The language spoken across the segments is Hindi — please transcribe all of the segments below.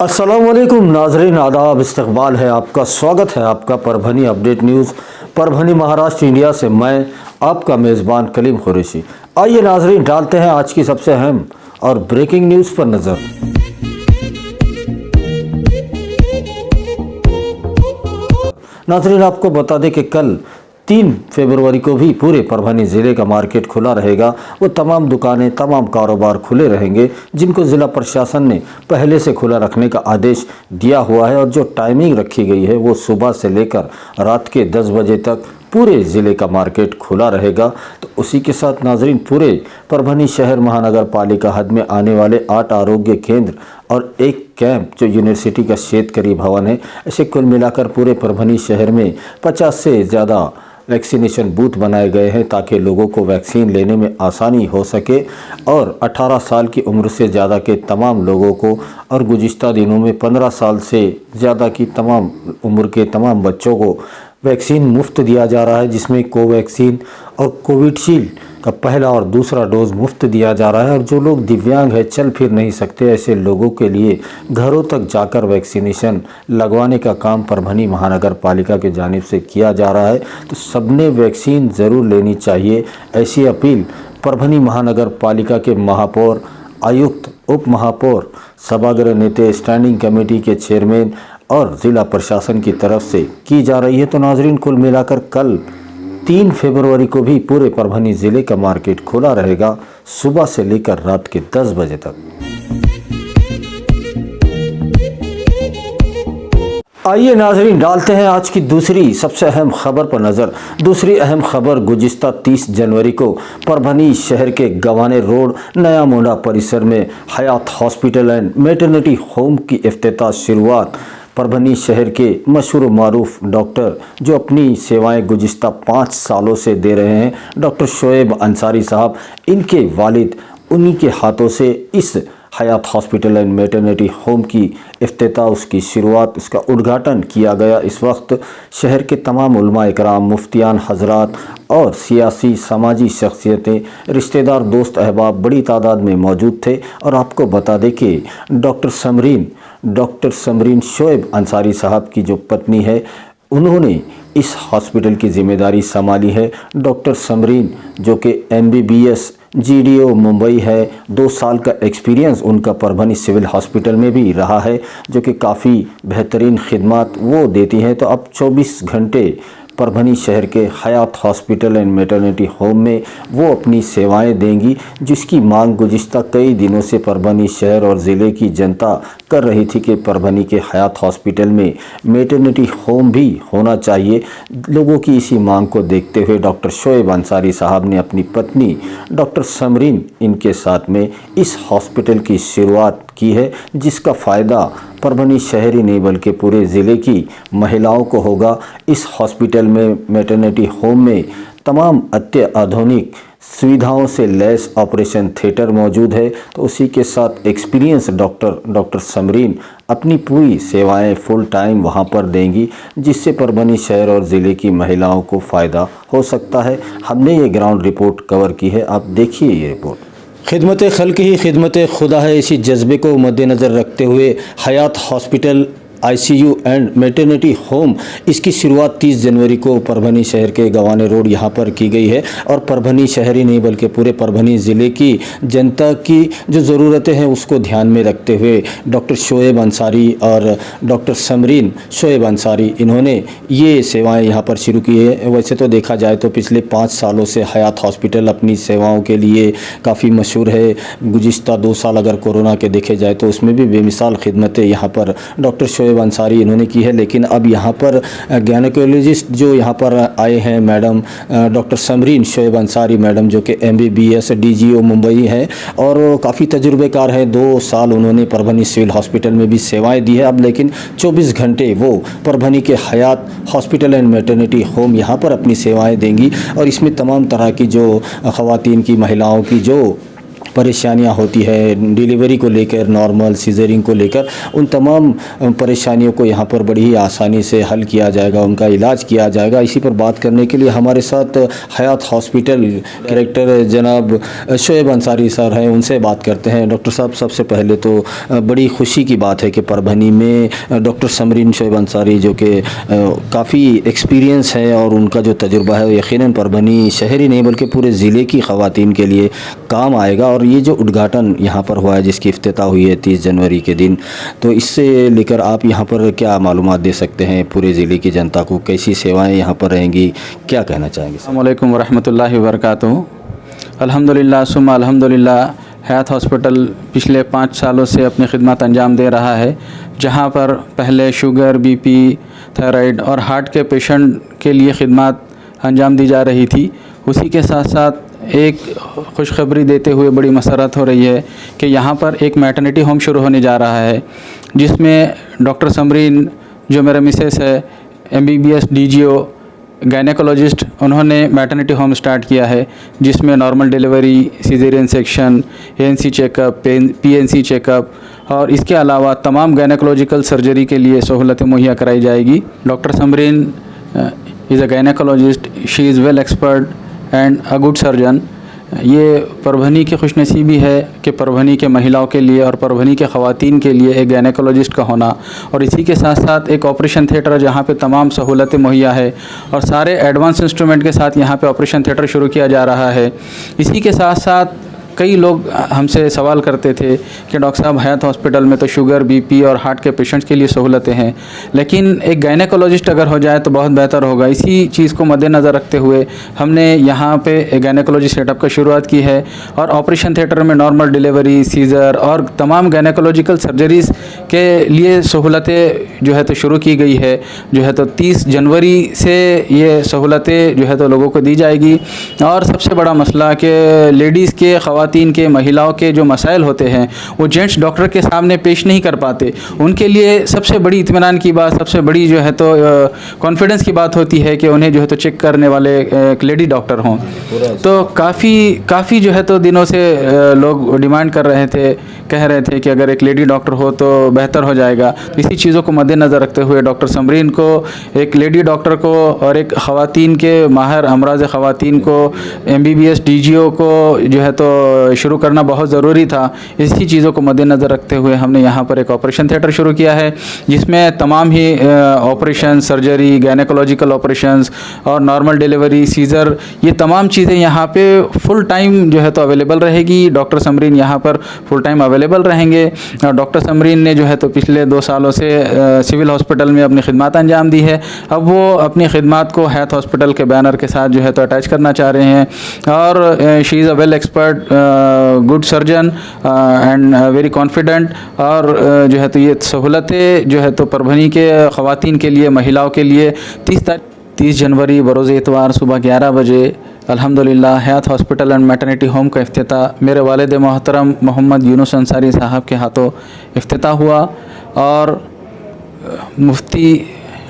अस्सलामुअलैकुम नाजरीन, आदाब, इस्तकबाल है आपका, स्वागत है आपका Parbhani update news Parbhani Maharashtra India से। मैं आपका मेज़बान कलीम कुरैशी। आइए नाजरीन, डालते हैं आज की सबसे अहम और ब्रेकिंग न्यूज़ पर नज़र। नाजरीन, आपको बता दें कि कल 3 फरवरी को भी पूरे परभनी ज़िले का मार्केट खुला रहेगा। वो तमाम दुकानें, तमाम कारोबार खुले रहेंगे जिनको ज़िला प्रशासन ने पहले से खुला रखने का आदेश दिया हुआ है। और जो टाइमिंग रखी गई है वो सुबह से लेकर रात के 10 बजे तक पूरे ज़िले का मार्केट खुला रहेगा। तो उसी के साथ नाजरीन, पूरे परभनी शहर महानगर पालिका हद में आने वाले 8 आरोग्य केंद्र और 1 कैंप जो यूनिवर्सिटी का शेतकरी भवन है, ऐसे कुल मिलाकर पूरे परभनी शहर में 50 से ज़्यादा वैक्सीनेशन बूथ बनाए गए हैं ताकि लोगों को वैक्सीन लेने में आसानी हो सके। और 18 साल की उम्र से ज़्यादा के तमाम लोगों को और गुज़िश्ता दिनों में 15 साल से ज़्यादा की तमाम उम्र के तमाम बच्चों को वैक्सीन मुफ्त दिया जा रहा है, जिसमें कोवैक्सीन और कोविशील्ड का पहला और दूसरा डोज मुफ्त दिया जा रहा है। और जो लोग दिव्यांग हैं, चल फिर नहीं सकते, ऐसे लोगों के लिए घरों तक जाकर वैक्सीनेशन लगवाने का काम परभनी महानगर पालिका की जानिब से किया जा रहा है। तो सबने वैक्सीन ज़रूर लेनी चाहिए, ऐसी अपील परभनी महानगर पालिका के महापौर, आयुक्त, उप महापौर, सभागृह नेता, स्टैंडिंग कमेटी के चेयरमैन और ज़िला प्रशासन की तरफ से की जा रही है। तो नाजरीन, कुल मिलाकर कल 3 फरवरी को भी पूरे परभनी ज़िले का मार्केट खुला रहेगा सुबह से लेकर रात के 10 बजे तक। आइए नाजरीन, डालते हैं आज की दूसरी सबसे अहम खबर पर नज़र। दूसरी अहम खबर, गुज़िश्ता 30 जनवरी को परभनी शहर के गवाने रोड नया मोंडा परिसर में हयात हॉस्पिटल एंड मैटरनिटी होम की इफ्तिताह शुरुआत परभनी शहर के मशहूर मारूफ डॉक्टर जो अपनी सेवाएं गुज़िश्ता 5 सालों से दे रहे हैं, डॉक्टर शोएब अंसारी साहब, इनके वालिद, उन्हीं के हाथों से इस हयात हॉस्पिटल एंड मैटरनिटी होम की इफ्तिताह, उसकी शुरुआत, उसका उद्घाटन किया गया। इस वक्त शहर के तमाम उलमा इकराम, मुफ्तियान हजरात और सियासी समाजी शख्सियतें, रिश्तेदार, दोस्त अहबाब बड़ी तादाद में मौजूद थे। और आपको बता दें कि डॉक्टर समरीन शोएब अंसारी साहब की जो पत्नी है, उन्होंने इस हॉस्पिटल की ज़िम्मेदारी संभाली है। डॉक्टर समरीन जो कि MBBS GDO मुंबई है, 2 साल का एक्सपीरियंस उनका परभनी सिविल हॉस्पिटल में भी रहा है, जो कि काफ़ी बेहतरीन खिदमत वो देती हैं। तो अब 24 घंटे परभनी शहर के हयात हॉस्पिटल एंड मैटरनिटी होम में वो अपनी सेवाएं देंगी, जिसकी मांग गुज़िश्ता कई दिनों से परभनी शहर और ज़िले की जनता कर रही थी कि परभनी के हयात हॉस्पिटल में मैटरनिटी होम भी होना चाहिए। लोगों की इसी मांग को देखते हुए डॉक्टर शोएब अंसारी साहब ने अपनी पत्नी डॉक्टर समरीन इनके साथ में इस हॉस्पिटल की शुरुआत की है, जिसका फ़ायदा परभनी शहर ही नहीं बल्कि पूरे ज़िले की महिलाओं को होगा। इस हॉस्पिटल में, मैटरनिटी होम में तमाम अत्याधुनिक सुविधाओं से लैस ऑपरेशन थिएटर मौजूद है। तो उसी के साथ एक्सपीरियंस डॉक्टर समरीन अपनी पूरी सेवाएं फुल टाइम वहां पर देंगी, जिससे परभनी शहर और ज़िले की महिलाओं को फ़ायदा हो सकता है। हमने ये ग्राउंड रिपोर्ट कवर की है, आप देखिए ये रिपोर्ट। खिदमत खल्क ही खिदमत खुदा है, इसी जज्बे को मद्देनज़र रखते हुए Hayat hospital ICU and maternity home, इसकी शुरुआत 30 जनवरी को परभनी शहर के गवाने रोड यहाँ पर की गई है। और परभनी शहर ही नहीं बल्कि पूरे परभनी ज़िले की जनता की जो ज़रूरतें हैं उसको ध्यान में रखते हुए डॉक्टर शोएब अंसारी और डॉक्टर समरीन शोएब अंसारी, इन्होंने ये सेवाएं यहाँ पर शुरू की है। वैसे तो देखा जाए तो पिछले 5 सालों से हयात हॉस्पिटल अपनी सेवाओं के लिए काफ़ी मशहूर है। गुज़िश्ता 2 साल अगर कोरोना के देखे जाए तो उसमें भी बेमिसाल खिदमतें यहाँ पर डॉक्टर शोएब अंसारी इन्होंने की है। लेकिन अब यहाँ पर गायनेकोलॉजिस्ट जो यहाँ पर आए हैं madam doctor Samreen Shoaib Ansari madam, जो कि MBBS DGO मुंबई है और काफ़ी तजुर्बेकार है। 2 साल उन्होंने परभनी सिविल हॉस्पिटल में भी सेवाएं दी है। अब लेकिन 24 घंटे वो परभनी के हयात हॉस्पिटल एंड मैटरनिटी होम यहाँ पर अपनी सेवाएं देंगी। और इसमें तमाम तरह की जो ख़वातीन की, महिलाओं की जो परेशानियां होती है डिलीवरी को लेकर, नॉर्मल सीजरिंग को लेकर, उन तमाम परेशानियों को यहाँ पर बड़ी ही आसानी से हल किया जाएगा, उनका इलाज किया जाएगा। इसी पर बात करने के लिए हमारे साथ हयात हॉस्पिटल डायरेक्टर जनाब शोएब अंसारी सर हैं, उनसे बात करते हैं। डॉक्टर साहब, सबसे पहले तो बड़ी खुशी की बात है कि परभनी में डॉक्टर समरीन शोएब अंसारी जो कि काफ़ी एक्सपीरियंस है और उनका जो तजुर्बा है यकीनन परभनी शहर ही नहीं बल्कि पूरे ज़िले की ख़वातीन के लिए काम आएगा। और ये जो उद्घाटन यहाँ पर हुआ है जिसकी इफ्तिताह हुई है 30 जनवरी के दिन, तो इससे लेकर आप यहाँ पर क्या मालूमात दे सकते हैं पूरे ज़िले की जनता को, कैसी सेवाएं यहाँ पर रहेंगी, क्या कहना चाहेंगे? अस्सलाम वालेकुम वरहमतुल्लाहि वबरकातुहू। अल्हम्दुलिल्लाह सुम्मा अल्हम्दुलिल्लाह, हयात हॉस्पिटल पिछले 5 सालों से अपनी खिदमत अंजाम दे रहा है, जहाँ पर पहले शुगर, बीपी, थायराइड और हार्ट के पेशेंट के लिए खिदमत अंजाम दी जा रही थी। उसी के साथ साथ एक खुशखबरी देते हुए बड़ी मसरत हो रही है कि यहाँ पर एक मैटरनिटी होम शुरू होने जा रहा है, जिसमें डॉक्टर समरीन जो मेरा मिसेस है, MBBS DGO गायनेकोलॉजिस्ट, उन्होंने मैटरनिटी होम स्टार्ट किया है, जिसमें normal delivery, caesarean section, ANC checkup, PNC checkup और इसके अलावा तमाम गायनेकोलॉजिकल सर्जरी के लिए सहूलतें मुहैया कराई जाएगी। Doctor Samreen is a gynaecologist, she is well expert and a good surgeon. ये परभनी की खुशनसीबी है कि परभनी के महिलाओं के लिए और परभनी के ख़वातीन के लिए एक गायनेकोलॉजिस्ट का होना, और इसी के साथ साथ एक ऑपरेशन थिएटर जहाँ पे तमाम सहूलतें मुहैया है और सारे एडवांस इंस्ट्रूमेंट के साथ यहाँ पे ऑपरेशन थिएटर शुरू किया जा रहा है। इसी के साथ साथ कई लोग हमसे सवाल करते थे कि डॉक्टर साहब, हयात हॉस्पिटल में तो शुगर, बीपी और हार्ट के पेशेंट्स के लिए सहूलतें हैं, लेकिन एक गायनेकोलॉजिस्ट अगर हो जाए तो बहुत बेहतर होगा। इसी चीज़ को मद्देनज़र रखते हुए हमने यहाँ पे एक गायनेकोलॉजी सेटअप का शुरुआत की है और ऑपरेशन थिएटर में नॉर्मल डिलीवरी, सीज़र और तमाम गायनेकोलॉजिकल सर्जरीज़ के लिए सहूलतें जो है तो शुरू की गई है। जो है तो 30 जनवरी से ये सहूलतें जो है तो लोगों को दी जाएगी। और सबसे बड़ा मसला कि लेडीज़ के, ख़वातीन के, महिलाओं के जो मसाइल होते हैं वो जेंट्स डॉक्टर के सामने पेश नहीं कर पाते, उनके लिए सबसे बड़ी इत्मीनान की बात, सबसे बड़ी जो है तो कॉन्फिडेंस की बात होती है कि उन्हें जो है तो चेक करने वाले एक लेडी डॉक्टर हों। तो काफ़ी जो है तो दिनों से लोग डिमांड कर रहे थे, कह रहे थे कि अगर एक लेडी डॉक्टर हो तो बेहतर हो जाएगा। इसी चीज़ों को मद्देनज़र रखते हुए डॉक्टर समरीन को, एक लेडी डॉक्टर को और एक ख़वातीन के माहिर अमराज़ ख़वातीन को, MBBS DGO को जो है तो शुरू करना बहुत ज़रूरी था। इसी चीज़ों को मद्देनज़र रखते हुए हमने यहाँ पर एक ऑपरेशन थिएटर शुरू किया है, जिसमें तमाम ही ऑपरेशन, सर्जरी, गायनेकोलॉजिकल ऑपरेशंस और नॉर्मल डिलीवरी, सीज़र, ये तमाम चीज़ें यहाँ पे फुल टाइम जो है तो अवेलेबल रहेगी। डॉक्टर समरीन यहाँ पर फुल टाइम अवेलेबल रहेंगे। डॉक्टर समरीन ने जो है तो पिछले 2 सालों से सिविल हॉस्पिटल में अपनी खिदमत अंजाम दी है। अब वो अपनी खिदमत को हयात हॉस्पिटल के बैनर के साथ जो है तो अटैच करना चाह रहे हैं। और she is a well expert, good surgeon and very confident. और जो है तो ये सहूलतें जो है तो परभनी के ख़वातीन के लिए, महिलाओं के लिए 30 जनवरी बरोज़ इतवार सुबह 11 बजे अल्हम्दुलिल्लाह हयात हॉस्पिटल एंड मैटरनिटी होम का इफ्तिताह मेरे वालिद मोहतरम मोहम्मद यूनुस अंसारी साहब के हाथों इफ्तिताह हुआ और मुफ्ती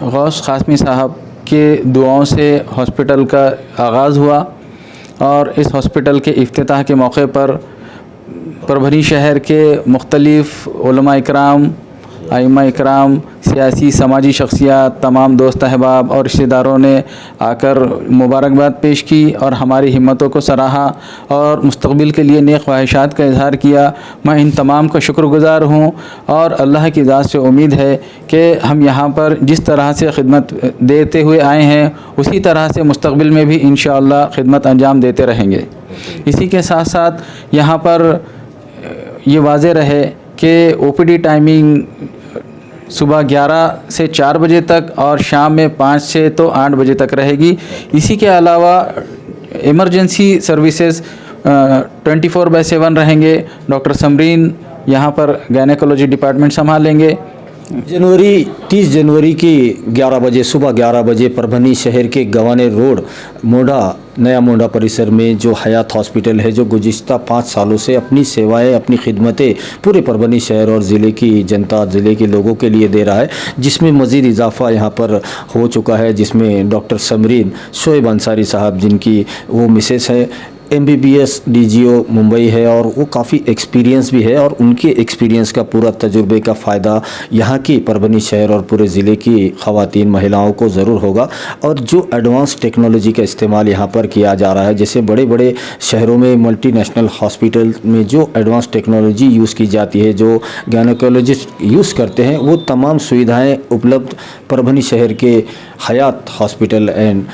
गौस क़ासमी साहब के दुआओं से हॉस्पिटल का आगाज़ हुआ। और इस हॉस्पिटल के इफ्तिताह के मौके पर परभनी शहर के मुख्तलिफ़ उलमा इकराम, आइमा इकराम, सियासी समाजी शख्सियात, तमाम दोस्त अहबाब और रिश्तेदारों ने आकर मुबारकबाद पेश की और हमारी हिम्मतों को सराहा और मुस्तक़बिल के लिए नेक ख्वाहिशात का इज़हार किया। मैं इन तमाम का शुक्रगुज़ार हूँ और अल्लाह की ज़ात से उम्मीद है कि हम यहाँ पर जिस तरह से खिदमत देते हुए आए हैं उसी तरह से मुस्तक़बिल में भी इंशाअल्लाह खिदमत अंजाम देते रहेंगे। इसी के साथ साथ यहाँ पर ये वाज़ेह रहे कि OPD टाइमिंग सुबह 11 से 4 बजे तक और शाम में 5 से तो 8 बजे तक रहेगी। इसी के अलावा इमरजेंसी सर्विसेज 24/7 रहेंगे। डॉक्टर समरीन यहाँ पर गायनेकोलॉजी डिपार्टमेंट संभालेंगे। 30 जनवरी की 11 बजे, सुबह 11 बजे परभनी शहर के गवाने रोड मोढ़ा, नया मोढ़ा परिसर में जो हयात हॉस्पिटल है, जो गुज़िश्ता 5 सालों से अपनी सेवाएं, अपनी खिदमतें पूरे परभनी शहर और ज़िले की जनता, ज़िले के लोगों के लिए दे रहा है, जिसमें मज़ीद इजाफ़ा यहाँ पर हो चुका है, जिसमें डॉक्टर समरीन शोएब अंसारी साहब, जिनकी वो मिसेस है, MBBS DGO मुंबई है और वो काफ़ी एक्सपीरियंस भी है और उनके एक्सपीरियंस का पूरा तजुर्बे का फ़ायदा यहाँ की परभनी शहर और पूरे ज़िले की ख़वातीन महिलाओं को ज़रूर होगा। और जो एडवांस टेक्नोलॉजी का इस्तेमाल यहाँ पर किया जा रहा है, जैसे बड़े बड़े शहरों में मल्टीनेशनल हॉस्पिटल में जो एडवांस टेक्नोलॉजी यूज़ की जाती है, जो गायनेकोलॉजिस्ट यूज़ करते हैं, वो तमाम सुविधाएँ उपलब्ध परभनी शहर के हयात हॉस्पिटल एंड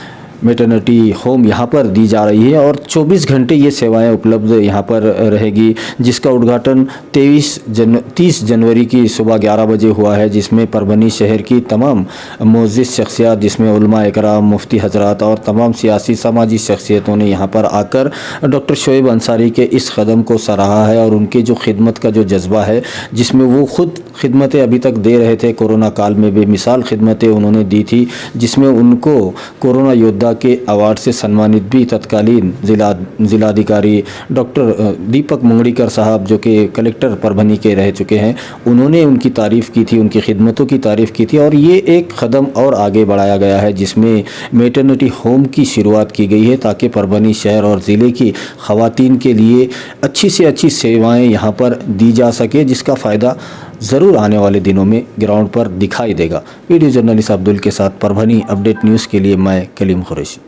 मैटरनिटी होम यहाँ पर दी जा रही है और 24 घंटे ये सेवाएं उपलब्ध यहाँ पर रहेगी, जिसका उद्घाटन 30 जनवरी की सुबह 11 बजे हुआ है, जिसमें परभनी शहर की तमाम मुअज़्ज़िज़ शख्सियत, जिसमें उलमा इकराम, मुफ्ती हजरात और तमाम सियासी समाजी शख्सियतों ने यहाँ पर आकर डॉक्टर शोएब अंसारी के इस कदम को सराहा है और उनके जो खिदमत का जो जज्बा है, जिसमें वो ख़ुद खिदमतें अभी तक दे रहे थे, कोरोना काल में बेमिसाल खिदमतें उन्होंने दी थी, जिसमें उनको कोरोना योद्धा के अवार्ड से सम्मानित भी तत्कालीन जिलाधिकारी डॉक्टर दीपक मुंगड़ीकर साहब, जो कि कलेक्टर परभनी के रह चुके हैं, उन्होंने उनकी तारीफ़ की थी, उनकी खिदमतों की तारीफ़ की थी। और ये एक कदम और आगे बढ़ाया गया है, जिसमें मैटरनिटी होम की शुरुआत की गई है, ताकि परभनी शहर और ज़िले की ख़वातीन के लिए अच्छी से अच्छी सेवाएँ यहाँ पर दी जा सके, जिसका फ़ायदा ज़रूर आने वाले दिनों में ग्राउंड पर दिखाई देगा। वीडियो जर्नलिस्ट अब्दुल के साथ परभनी अपडेट न्यूज़ के लिए मैं कलीम कुरैशी।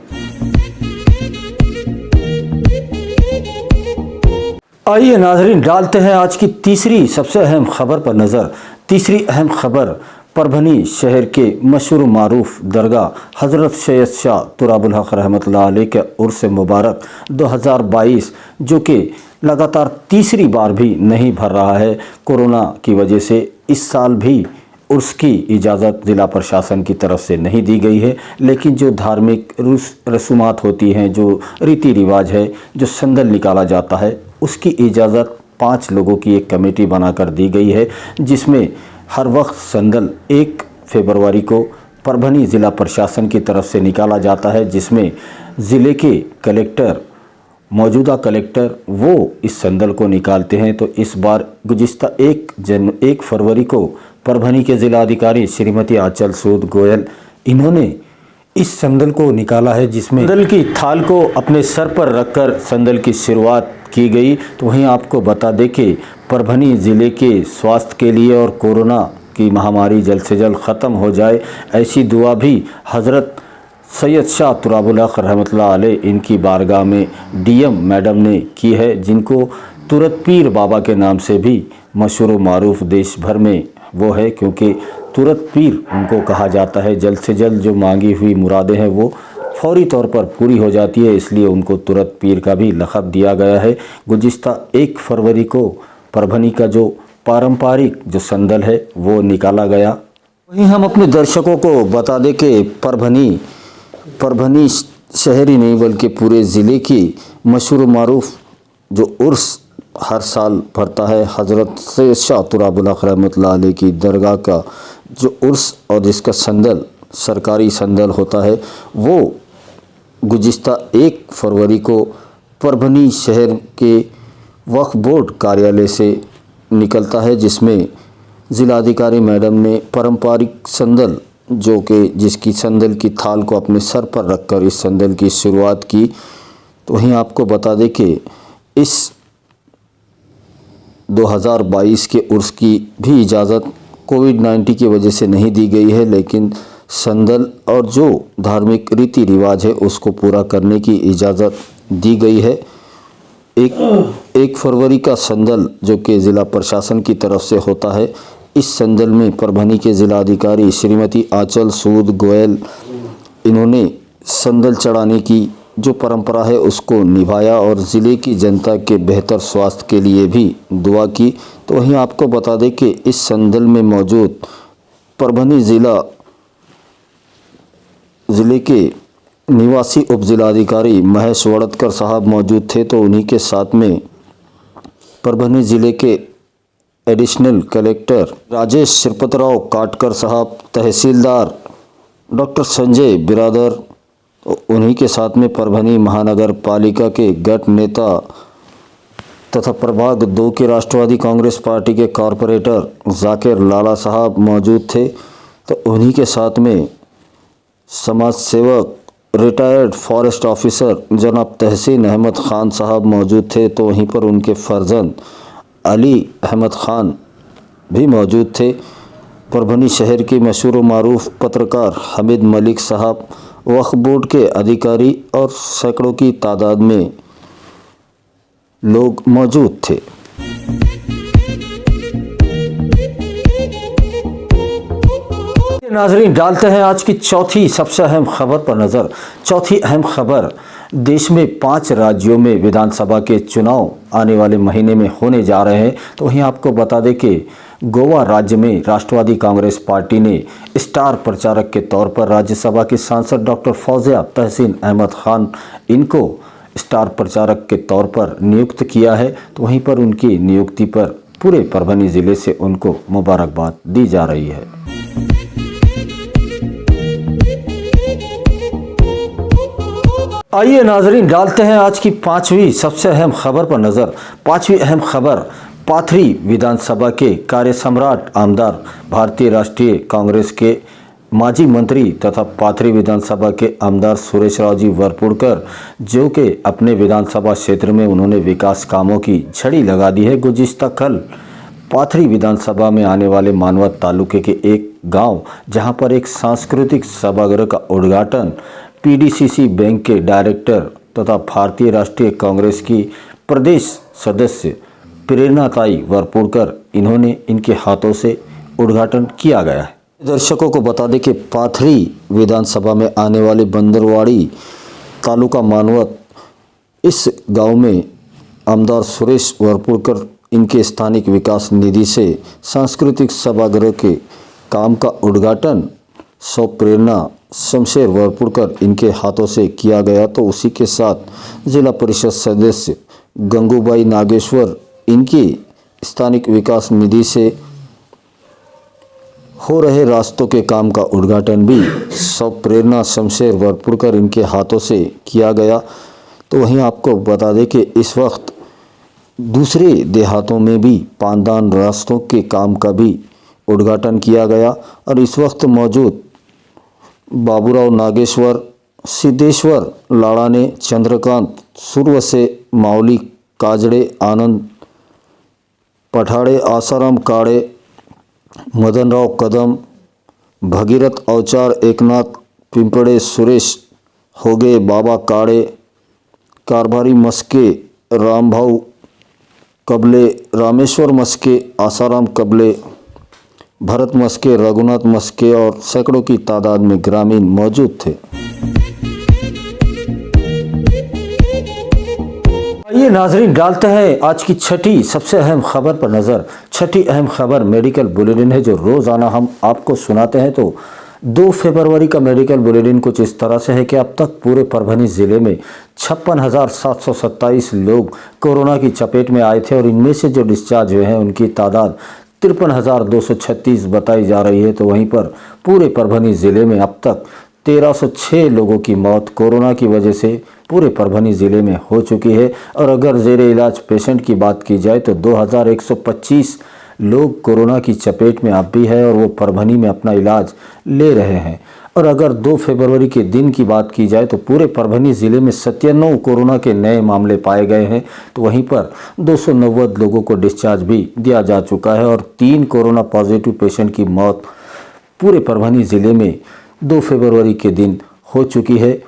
आइए नाज़रीन, डालते हैं आज की तीसरी सबसे अहम खबर पर नज़र। तीसरी अहम खबर परभनी शहर के मशहूर मारूफ दरगाह हज़रत सैयद शाह तुराबुल हक़ रहमतुल्लाह अलैह के उर्स मुबारक 2022, जो कि लगातार तीसरी बार भी नहीं भर रहा है कोरोना की वजह से। इस साल भी उसकी इजाज़त ज़िला प्रशासन की तरफ से नहीं दी गई है, लेकिन जो धार्मिक रसूमात होती हैं, जो रीति रिवाज है, जो संदल निकाला जाता है, उसकी इजाज़त 5 लोगों की एक कमेटी बनाकर दी गई है, जिसमें हर वक्त संदल 1 फरवरी को परभनी ज़िला प्रशासन की तरफ से निकाला जाता है, जिसमें ज़िले के कलेक्टर, मौजूदा कलेक्टर, वो इस संदल को निकालते हैं। तो इस बार गुज़िश्ता 1 फरवरी को परभनी के ज़िलाधिकारी श्रीमती आंचल सूद गोयल, इन्होंने इस संदल को निकाला है, जिसमें संदल की थाल को अपने सर पर रखकर संदल की शुरुआत की गई। तो वहीं आपको बता दें कि परभनी ज़िले के स्वास्थ्य के लिए और कोरोना की महामारी जल्द से जल्द ख़त्म हो जाए, ऐसी दुआ भी हज़रत सैयद शाह तुराबुल हक़ रहमतुल्लाह अलैह इनकी बारगाह में DM मैडम ने की है, जिनको तुरत पीर बाबा के नाम से भी मशहूर मारूफ देश भर में वो है, क्योंकि तुरत पीर उनको कहा जाता है। जल्द से जल्द जो मांगी हुई मुरादें हैं वो फौरी तौर पर पूरी हो जाती है, इसलिए उनको तुरत पीर का भी लक़ब दिया गया है। गुज़िश्ता 1 फरवरी को परभनी का जो पारंपरिक जो संदल है वो निकाला गया। वहीं हम अपने दर्शकों को बता दें कि परभनी शहर ही नहीं बल्कि पूरे ज़िले की मशहूर मारूफ जो उर्स हर साल भरता है, हज़रत सैयद शाह तुराबुल हक़ रहमतुल्लाह अलैह की दरगाह का जो उर्स और जिसका संदल सरकारी संदल होता है, वो गुज़िश्ता 1 फरवरी को परभनी शहर के वक्फ बोर्ड कार्यालय से निकलता है, जिसमें ज़िलाधिकारी मैडम ने पारंपरिक संदल, जो कि जिसकी संदल की थाल को अपने सर पर रखकर इस संदल की शुरुआत की। तो वहीं आपको बता दें कि इस 2022 के उर्स की भी इजाज़त कोविड-19 की वजह से नहीं दी गई है, लेकिन संदल और जो धार्मिक रीति रिवाज है उसको पूरा करने की इजाज़त दी गई है। 1 फरवरी का संदल जो कि ज़िला प्रशासन की तरफ से होता है, इस संदल में परभनी के ज़िलाधिकारी श्रीमती आंचल सूद गोयल, इन्होंने संदल चढ़ाने की जो परंपरा है उसको निभाया और ज़िले की जनता के बेहतर स्वास्थ्य के लिए भी दुआ की। तो वहीं आपको बता दें कि इस संदल में मौजूद परभनी ज़िले के निवासी उप ज़िलाधिकारी महेश वड़तकर साहब मौजूद थे। तो उन्हीं के साथ में परभनी ज़िले के एडिशनल कलेक्टर राजेश श्रीपतराव काटकर साहब, तहसीलदार डॉक्टर संजय बिरादर, उन्हीं के साथ में परभनी महानगर पालिका के गट नेता तथा प्रभाग 2 के राष्ट्रवादी कांग्रेस पार्टी के कॉरपोरेटर जाकिर लाला साहब मौजूद थे। तो उन्हीं के साथ में समाज सेवक रिटायर्ड फॉरेस्ट ऑफिसर जनाब तहसीन अहमद ख़ान साहब मौजूद थे, तो वहीं पर उनके फर्जंद अली अहमद ख़ान भी मौजूद थे। परभनी शहर के मशहूर व मारूफ पत्रकार हमीद मलिक साहब, वक्फ बोर्ड के अधिकारी और सैकड़ों की तादाद में लोग मौजूद थे। नाजरीन, डालते हैं आज की चौथी सबसे अहम खबर पर नज़र। चौथी अहम खबर, देश में 5 राज्यों में विधानसभा के चुनाव आने वाले महीने में होने जा रहे हैं। तो वहीं आपको बता दें कि गोवा राज्य में राष्ट्रवादी कांग्रेस पार्टी ने स्टार प्रचारक के तौर पर राज्यसभा के सांसद डॉक्टर फौजिया तहसीन अहमद खान इनको स्टार प्रचारक के तौर पर नियुक्त किया है। तो वहीं पर उनकी नियुक्ति पर पूरे परभनी ज़िले से उनको मुबारकबाद दी जा रही है। आइए नाजरीन, डालते हैं आज की 5वीं सबसे अहम खबर पर नज़र। 5वीं अहम खबर, पाथरी विधानसभा के कार्य सम्राट आमदार भारतीय राष्ट्रीय कांग्रेस के माजी मंत्री तथा पाथरी विधानसभा के आमदार सुरेश राव जी वरपुड़कर, जो कि अपने विधानसभा क्षेत्र में उन्होंने विकास कामों की झड़ी लगा दी है। गुज़िश्ता कल पाथरी विधानसभा में आने वाले मानवत तालुके के एक गांव, जहां पर एक सांस्कृतिक सभागृह का उद्घाटन पीडीसीसी बैंक के डायरेक्टर तथा भारतीय राष्ट्रीय कांग्रेस की प्रदेश सदस्य प्रेरणाताई वरपुड़कर इनके हाथों से उद्घाटन किया गया है। दर्शकों को बता दें कि पाथरी विधानसभा में आने वाले बंदरवाड़ी तालुका मानवत, इस गांव में आमदार सुरेश वरपुड़कर इनके स्थानिक विकास निधि से सांस्कृतिक सभागृह के काम का उद्घाटन सौ प्रेरणा शमशेर वरपुड़कर इनके हाथों से किया गया। तो उसी के साथ जिला परिषद सदस्य गंगूबाई नागेश्वर इनकी स्थानिक विकास निधि से हो रहे रास्तों के काम का उद्घाटन भी सौ प्रेरणा शमशेर वरपुड़कर इनके हाथों से किया गया। तो वहीं आपको बता दें कि इस वक्त दूसरे देहातों में भी पानदान रास्तों के काम का भी उद्घाटन किया गया। और इस वक्त मौजूद बाबूराव नागेश्वर, सिद्धेश्वर लाड़ाने, चंद्रकांत सुरवसे, मावली काजड़े, आनंद पठाड़े, आसाराम काड़े, मदनराव कदम, भगीरथ अवचार, एकनाथ पिंपड़े, सुरेश होगे, बाबा काड़े, कारभारी मस्के, रामभाऊ कबले, रामेश्वर मस्के, आसाराम कबले, भरत मस्के, रघुनाथ मस्के और सैकड़ों की तादाद में ग्रामीण मौजूद थे। आइए नाजरीन, डालते हैं आज की छठी सबसे अहम खबर पर नज़र। छठी अहम खबर मेडिकल बुलेटिन है, जो रोज़ाना हम आपको सुनाते हैं। तो 2 फरवरी का मेडिकल बुलेटिन कुछ इस तरह से है कि अब तक पूरे परभनी ज़िले में 56,727 लोग कोरोना की चपेट में आए थे और इनमें से जो डिस्चार्ज हुए हैं उनकी तादाद 53,236 बताई जा रही है। तो वहीं पर पूरे परभनी ज़िले में अब तक 1306 लोगों की मौत कोरोना की वजह से पूरे परभनी ज़िले में हो चुकी है। और अगर ज़ेरे इलाज पेशेंट की बात की जाए तो 2125 लोग कोरोना की चपेट में अब भी है और वो परभनी में अपना इलाज ले रहे हैं। और अगर 2 फरवरी के दिन की बात की जाए तो पूरे परभनी ज़िले में 97 कोरोना के नए मामले पाए गए हैं। तो वहीं पर 290 लोगों को डिस्चार्ज भी दिया जा चुका है और 3 कोरोना पॉजिटिव पेशेंट की मौत पूरे परभनी ज़िले में 2 फरवरी के दिन हो चुकी है।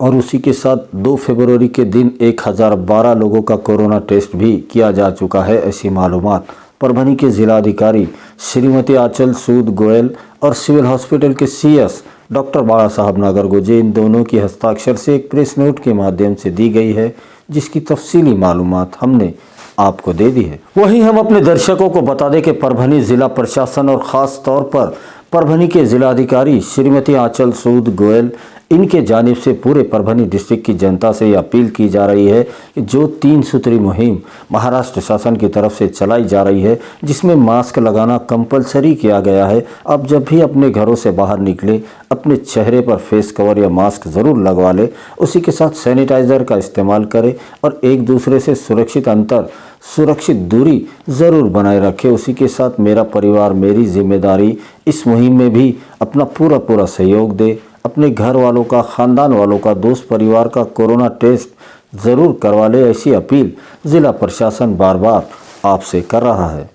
और उसी के साथ 2 फरवरी के दिन 1012 लोगों का कोरोना टेस्ट भी किया जा चुका है। ऐसी मालूमात परभनी के जिलाधिकारी श्रीमती आंचल सूद गोयल और सिविल हॉस्पिटल के सीएस डॉक्टर बाला साहब नागरगोजे, इन दोनों की हस्ताक्षर से एक प्रेस नोट के माध्यम से दी गई है, जिसकी तफसीली मालूमात हमने आपको दे दी है। वहीं हम अपने दर्शकों को बता दें कि परभनी जिला प्रशासन और ख़ास तौर पर परभनी के जिलाधिकारी श्रीमती आंचल सूद गोयल, इनके जानिब से पूरे परभनी डिस्ट्रिक्ट की जनता से ये अपील की जा रही है कि जो 3 सूत्री मुहिम महाराष्ट्र शासन की तरफ से चलाई जा रही है, जिसमें मास्क लगाना कंपलसरी किया गया है। अब जब भी अपने घरों से बाहर निकले अपने चेहरे पर फेस कवर या मास्क ज़रूर लगवा ले, उसी के साथ सैनिटाइज़र का इस्तेमाल करें और एक दूसरे से सुरक्षित अंतर, सुरक्षित दूरी ज़रूर बनाए रखें। उसी के साथ मेरा परिवार मेरी जिम्मेदारी इस मुहिम में भी अपना पूरा सहयोग दे। अपने घर वालों का, ख़ानदान वालों का, दोस्त परिवार का कोरोना टेस्ट ज़रूर करवा ले, ऐसी अपील ज़िला प्रशासन बार बार आपसे कर रहा है।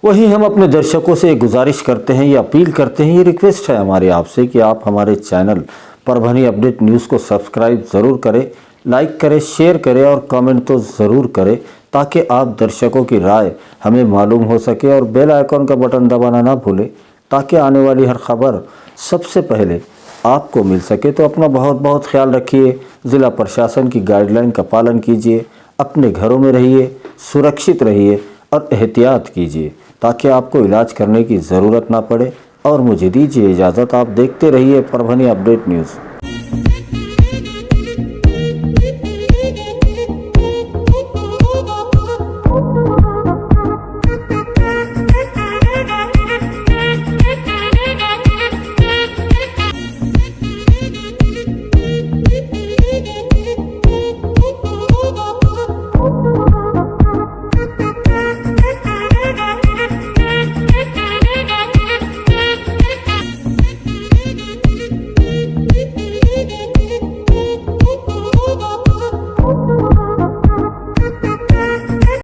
वहीं हम अपने दर्शकों से गुजारिश करते हैं, ये अपील करते हैं, ये रिक्वेस्ट है हमारी आपसे कि आप हमारे चैनल परभनी अपडेट न्यूज़ को सब्सक्राइब ज़रूर करें, लाइक करें, शेयर करें और कमेंट तो ज़रूर करें, ताकि आप दर्शकों की राय हमें मालूम हो सके। और बेल आइकॉन का बटन दबाना ना भूलें, ताकि आने वाली हर खबर सबसे पहले आपको मिल सके। तो अपना बहुत बहुत ख्याल रखिए, ज़िला प्रशासन की गाइडलाइन का पालन कीजिए, अपने घरों में रहिए, सुरक्षित रहिए और एहतियात कीजिए, ताकि आपको इलाज करने की ज़रूरत ना पड़े। और मुझे दीजिए इजाज़त, आप देखते रहिए परभनी अपडेट न्यूज़।